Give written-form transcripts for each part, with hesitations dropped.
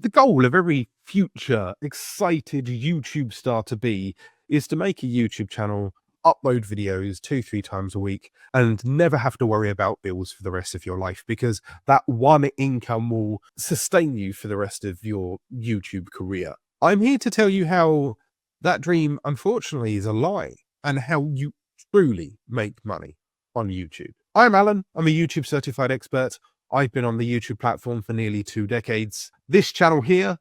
The goal of every future excited YouTube star to be is to make a YouTube channel, upload videos 2, 3 times a week, and never have to worry about bills for the rest of your life, because that one income will sustain you for the rest of your YouTube career. I'm here to tell you how that dream, unfortunately, is a lie, and how you truly make money on YouTube. I'm Alan. I'm a YouTube certified expert. I've been on the YouTube platform for nearly 2 decades. This channel here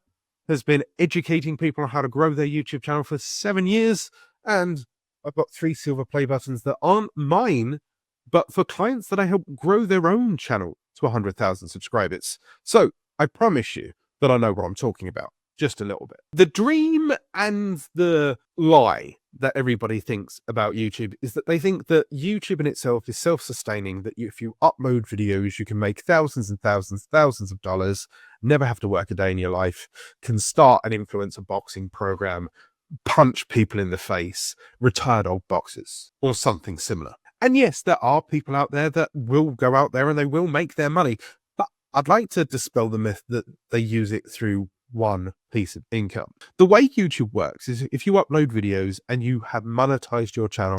has been educating people on how to grow their YouTube channel for 7 years. And I've got 3 silver play buttons that aren't mine, but for clients that I help grow their own channel to 100,000 subscribers. So I promise you that I know what I'm talking about, just a little bit. The dream and the lie that everybody thinks about YouTube is that they think that YouTube in itself is self-sustaining, that if you upload videos, you can make thousands and thousands of dollars, never have to work a day in your life, can start an influencer boxing program, punch people in the face, retired old boxers, or something similar. And yes, there are people out there that will go out there and they will make their money, but I'd like to dispel the myth that they use it through one piece of income. The way YouTube works is if you upload videos and you have monetized your channel,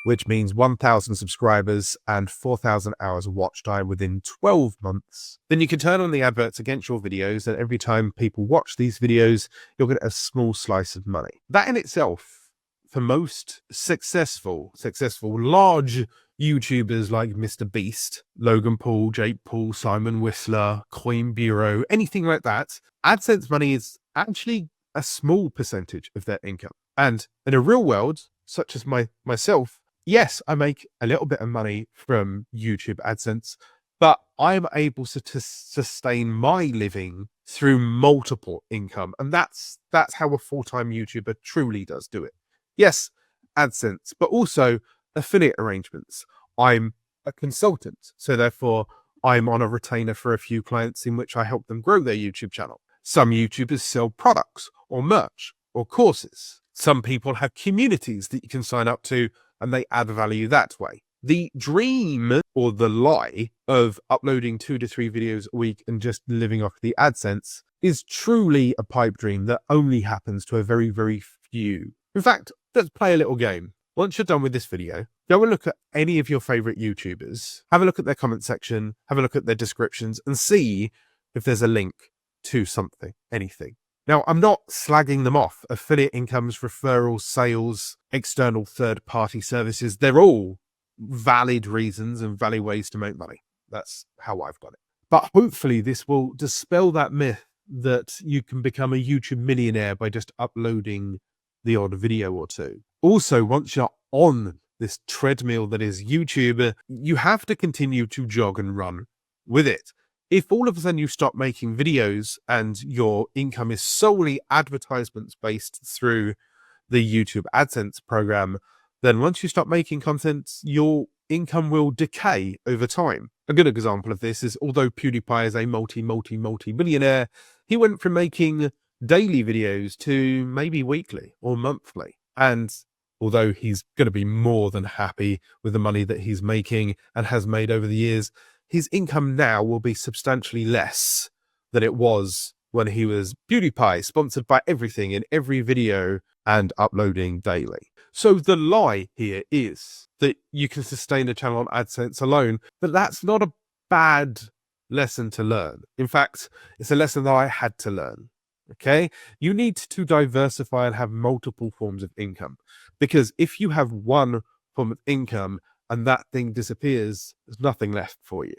which means 1,000 subscribers and 4,000 hours of watch time within 12 months, then you can turn on the adverts against your videos, and every time people watch these videos, you'll get a small slice of money. That in itself, for most successful large YouTubers like Mr. Beast, Logan Paul, Jake Paul, Simon Whistler, Coin Bureau, anything like that, AdSense money is actually a small percentage of their income. And in a real world, such as myself, yes, I make a little bit of money from YouTube AdSense, but I'm able to sustain my living through multiple income. And that's how a full-time YouTuber truly does do it. Yes, AdSense, but also affiliate arrangements. I'm a consultant, so therefore I'm on a retainer for a few clients in which I help them grow their YouTube channel. Some YouTubers sell products or merch or courses. Some people have communities that you can sign up to and they add value that way. The dream or the lie of uploading 2 to 3 videos a week and just living off the AdSense is truly a pipe dream that only happens to a very, very few. In fact, let's play a little game. Once you're done with this video, go and look at any of your favorite YouTubers, have a look at their comment section, have a look at their descriptions, and see if there's a link to something, anything. Now, I'm not slagging them off. Affiliate incomes, referrals, sales, external third-party services, they're all valid reasons and valid ways to make money. That's how I've got it. But hopefully this will dispel that myth that you can become a YouTube millionaire by just uploading the odd video or two. Also, once you're on this treadmill that is YouTube, you have to continue to jog and run with it. If all of a sudden you stop making videos and your income is solely advertisements based through the YouTube AdSense program, then once you stop making content, your income will decay over time. A good example of this is, although PewDiePie is a multi-millionaire, he went from making daily videos to maybe weekly or monthly. And although he's going to be more than happy with the money that he's making and has made over the years, his income now will be substantially less than it was when he was PewDiePie, sponsored by everything in every video and uploading daily. So the lie here is that you can sustain a channel on AdSense alone, but that's not a bad lesson to learn. In fact, it's a lesson that I had to learn. Okay, you need to diversify and have multiple forms of income, because if you have one form of income and that thing disappears, there's nothing left for you.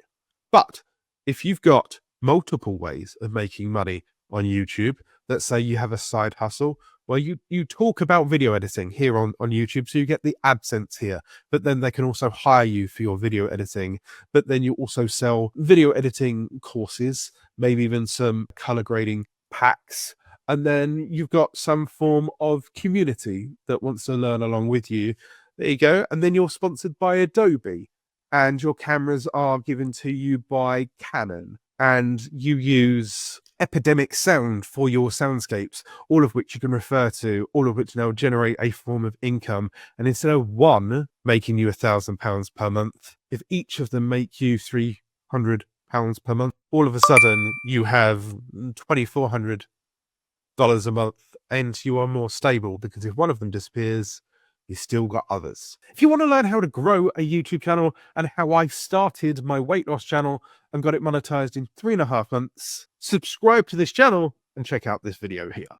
But if you've got multiple ways of making money on YouTube, let's say you have a side hustle where you talk about video editing here on YouTube, so you get the AdSense here, but then they can also hire you for your video editing, but then you also sell video editing courses, maybe even some color grading packs, and then you've got some form of community that wants to learn along with you. There you go. And then you're sponsored by Adobe, and your cameras are given to you by Canon, and you use Epidemic Sound for your soundscapes, all of which you can refer to, all of which now generate a form of income. And instead of one making you £1,000 per month, if each of them make you £300 per month. All of a sudden, you have $2,400 a month, and you are more stable, because if one of them disappears, you still got others. If you want to learn how to grow a YouTube channel and how I started my weight loss channel and got it monetized in 3.5 months, subscribe to this channel and check out this video here.